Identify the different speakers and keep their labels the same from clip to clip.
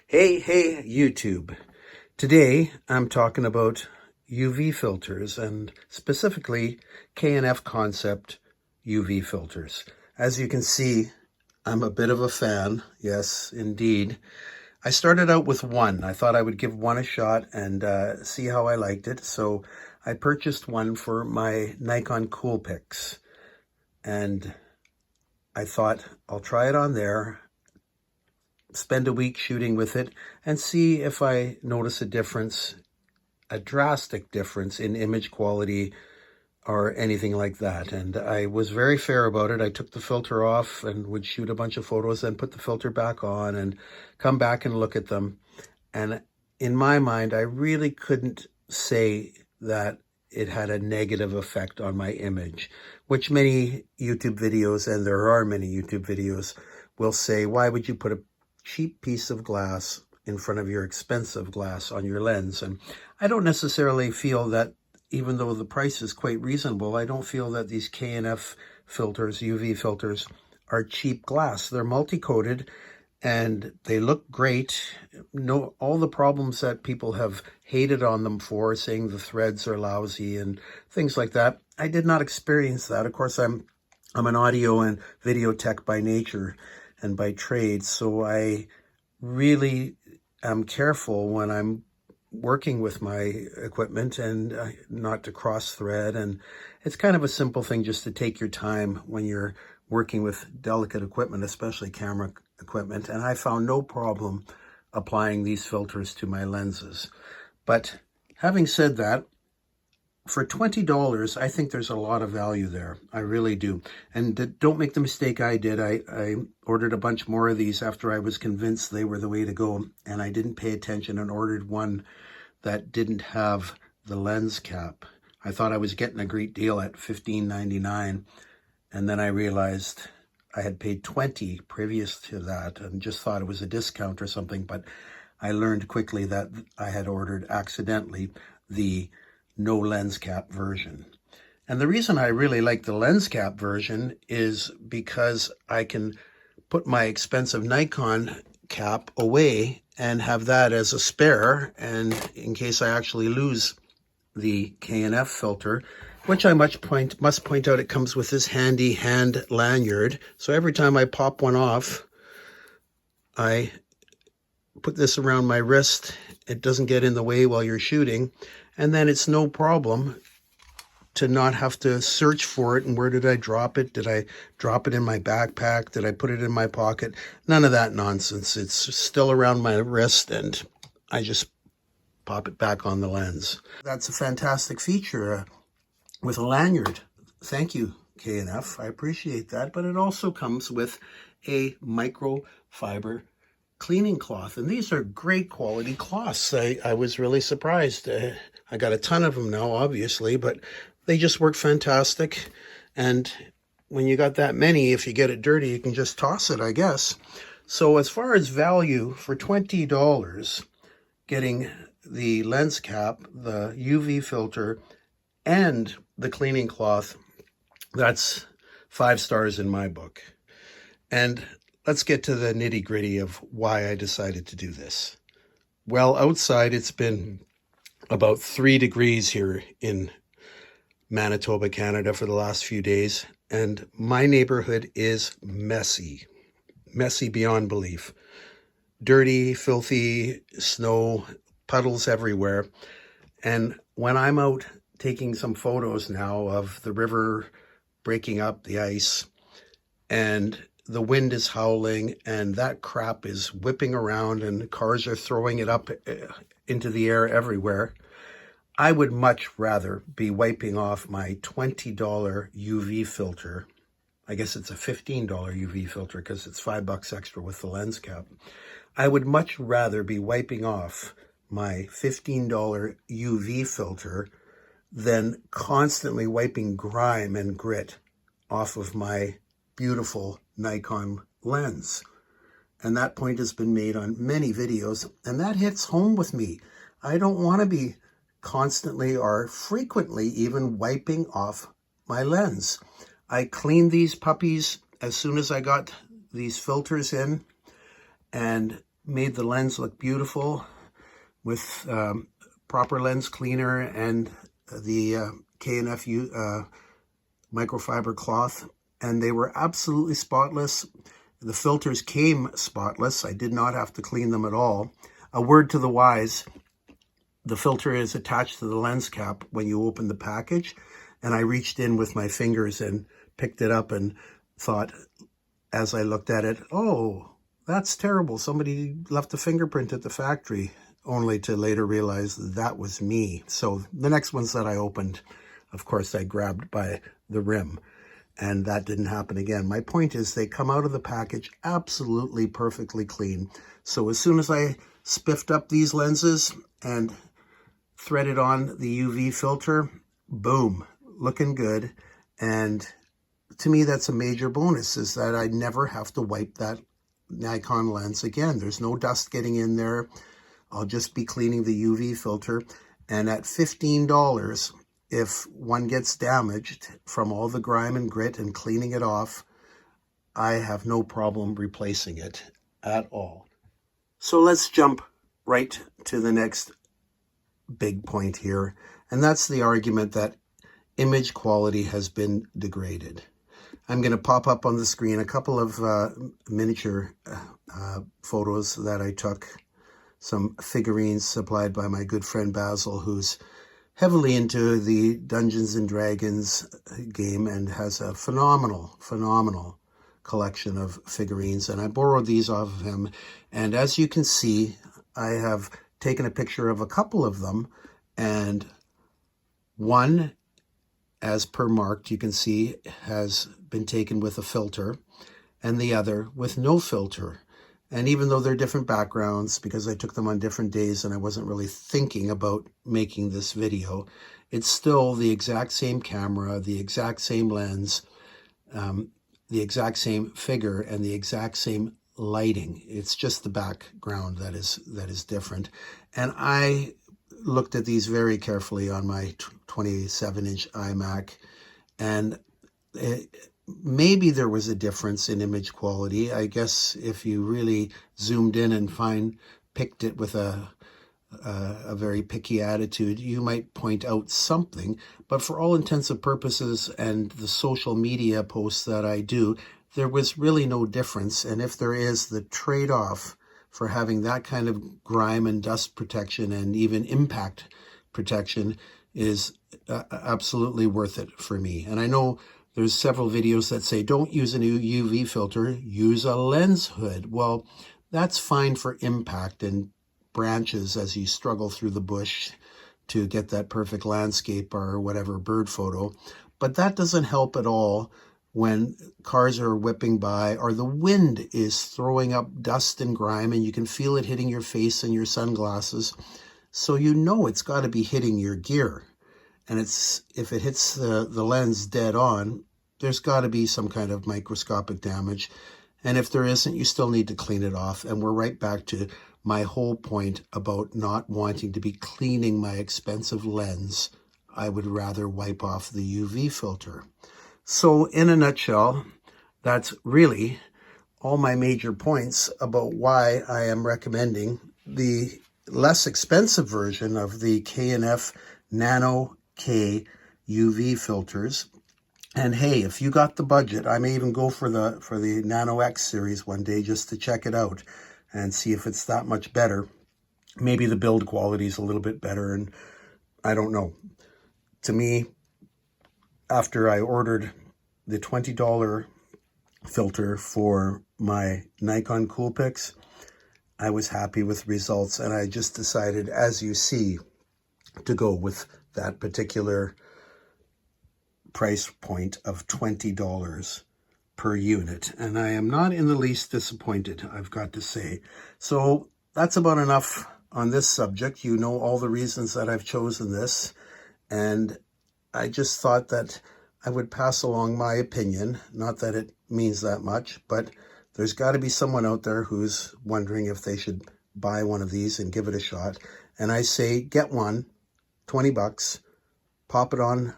Speaker 1: Hey, YouTube. Today, I'm talking about UV filters and specifically K&F Concept UV filters. As you can see, I'm a bit of a fan. Yes, indeed. I started out with one. I thought I would give one a shot and see how I liked it. So I purchased one for my Nikon Coolpix. And I thought I'll try it on there, spend a week shooting with it, and see if I notice a difference, a drastic difference in image quality or anything like that. And I was very fair about it. I took the filter off and would shoot a bunch of photos, then put the filter back on and come back and look at them. And in my mind, I really couldn't say that it had a negative effect on my image, which many YouTube videos, and there are many YouTube videos, will say, why would you put a cheap piece of glass in front of your expensive glass on your lens? And I don't necessarily feel that, even though the price is quite reasonable, I don't feel that these K&F filters, UV filters, are cheap glass. They're multi-coated and they look great. No, all the problems that people have hated on them for, saying the threads are lousy and things like that, I did not experience that. Of course, I'm an audio and video tech by nature and by trade, so I really am careful when I'm working with my equipment and not to cross thread. And it's kind of a simple thing just to take your time when you're working with delicate equipment, especially camera equipment. And I found no problem applying these filters to my lenses. But having said that, for $20, I think there's a lot of value there. I really do. And don't make the mistake I did. I ordered a bunch more of these after I was convinced they were the way to go. And I didn't pay attention and ordered one that didn't have the lens cap. I thought I was getting a great deal at $15.99. And then I realized I had paid $20 previous to that and just thought it was a discount or something. But I learned quickly that I had ordered accidentally the no lens cap version. And the reason I really like the lens cap version is because I can put my expensive Nikon cap away and have that as a spare, and in case I actually lose the K&F filter, which I must point out, it comes with this handy hand lanyard. So every time I pop one off, I put this around my wrist. It doesn't get in the way while you're shooting. And then it's no problem to not have to search for it. And where did I drop it? Did I drop it in my backpack? Did I put it in my pocket? None of that nonsense. It's still around my wrist and I just pop it back on the lens. That's a fantastic feature with a lanyard. Thank you, K&F. I appreciate that. But it also comes with a microfiber cleaning cloth, and these are great quality cloths. I was really surprised. I got a ton of them now, obviously, but they just work fantastic. And when you got that many, if you get it dirty, you can just toss it, I guess. So as far as value, for $20, getting the lens cap, the UV filter, and the cleaning cloth, that's 5 stars in my book. And let's get to the nitty-gritty of why I decided to do this. Well, outside it's been about 3 degrees here in Manitoba, Canada for the last few days, and my neighborhood is messy beyond belief. Dirty, filthy, snow, puddles everywhere. And when I'm out taking some photos now of the river breaking up the ice, and the wind is howling and that crap is whipping around and cars are throwing it up into the air everywhere, I would much rather be wiping off my $20 UV filter. I guess it's a $15 UV filter because it's $5 extra with the lens cap. I would much rather be wiping off my $15 UV filter than constantly wiping grime and grit off of my beautiful Nikon lens. And that point has been made on many videos, and that hits home with me. I don't want to be constantly or frequently even wiping off my lens. I cleaned these puppies as soon as I got these filters in, and made the lens look beautiful with proper lens cleaner and the K&F microfiber cloth, and they were absolutely spotless. The filters came spotless. I did not have to clean them at all. A word to the wise, the filter is attached to the lens cap when you open the package, and I reached in with my fingers and picked it up and thought, as I looked at it, oh, that's terrible. Somebody left a fingerprint at the factory, only to later realize that was me. So the next ones that I opened, of course, I grabbed by the rim, and that didn't happen again. My point is they come out of the package absolutely perfectly clean. So as soon as I spiffed up these lenses and threaded on the UV filter, boom, looking good. And to me, that's a major bonus, is that I never have to wipe that Nikon lens again. There's no dust getting in there. I'll just be cleaning the UV filter. And at $15, if one gets damaged from all the grime and grit and cleaning it off, I have no problem replacing it at all. So let's jump right to the next big point here, and that's the argument that image quality has been degraded. I'm going to pop up on the screen a couple of miniature photos that I took, some figurines supplied by my good friend Basil, who's heavily into the Dungeons and Dragons game and has a phenomenal collection of figurines, and I borrowed these off of him. And as you can see, I have taken a picture of a couple of them, and one, as per marked, you can see has been taken with a filter, and the other with no filter. And even though they're different backgrounds, because I took them on different days and I wasn't really thinking about making this video, it's still the exact same camera, the exact same lens, the exact same figure, and the exact same lighting. It's just the background that is different. And I looked at these very carefully on my 27-inch iMac, and maybe there was a difference in image quality. I guess if you really zoomed in and picked it with a very picky attitude, you might point out something. But for all intents and purposes and the social media posts that I do, there was really no difference. And if there is, the trade-off for having that kind of grime and dust protection and even impact protection is absolutely worth it for me. And I know there's several videos that say, don't use a new UV filter, use a lens hood. Well, that's fine for impact and branches as you struggle through the bush to get that perfect landscape or whatever bird photo. But that doesn't help at all when cars are whipping by or the wind is throwing up dust and grime and you can feel it hitting your face and your sunglasses. So you know it's got to be hitting your gear. And if it hits the lens dead on, there's got to be some kind of microscopic damage. And if there isn't, you still need to clean it off. And we're right back to my whole point about not wanting to be cleaning my expensive lens. I would rather wipe off the UV filter. So in a nutshell, that's really all my major points about why I am recommending the less expensive version of the K&F Nano K UV filters. And hey, if you got the budget, I may even go for the Nano X series one day just to check it out and see if it's that much better. Maybe the build quality is a little bit better, and I don't know. To me, after I ordered the $20 filter for my Nikon Coolpix, I was happy with results, and I just decided, as you see, to go with that particular price point of $20 per unit. And I am not in the least disappointed, I've got to say. So that's about enough on this subject. You know all the reasons that I've chosen this, and I just thought that I would pass along my opinion. Not that it means that much, but there's got to be someone out there who's wondering if they should buy one of these and give it a shot. And I say, get one, $20, pop it on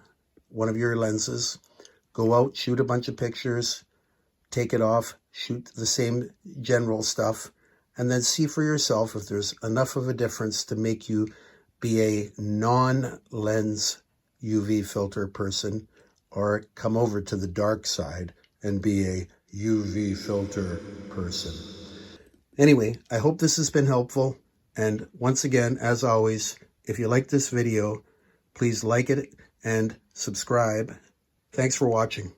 Speaker 1: one of your lenses, go out, shoot a bunch of pictures, take it off, shoot the same general stuff, and then see for yourself if there's enough of a difference to make you be a non-lens UV filter person, or come over to the dark side and be a UV filter person. Anyway, I hope this has been helpful. And once again, as always, if you like this video, please like it and subscribe. Thanks for watching.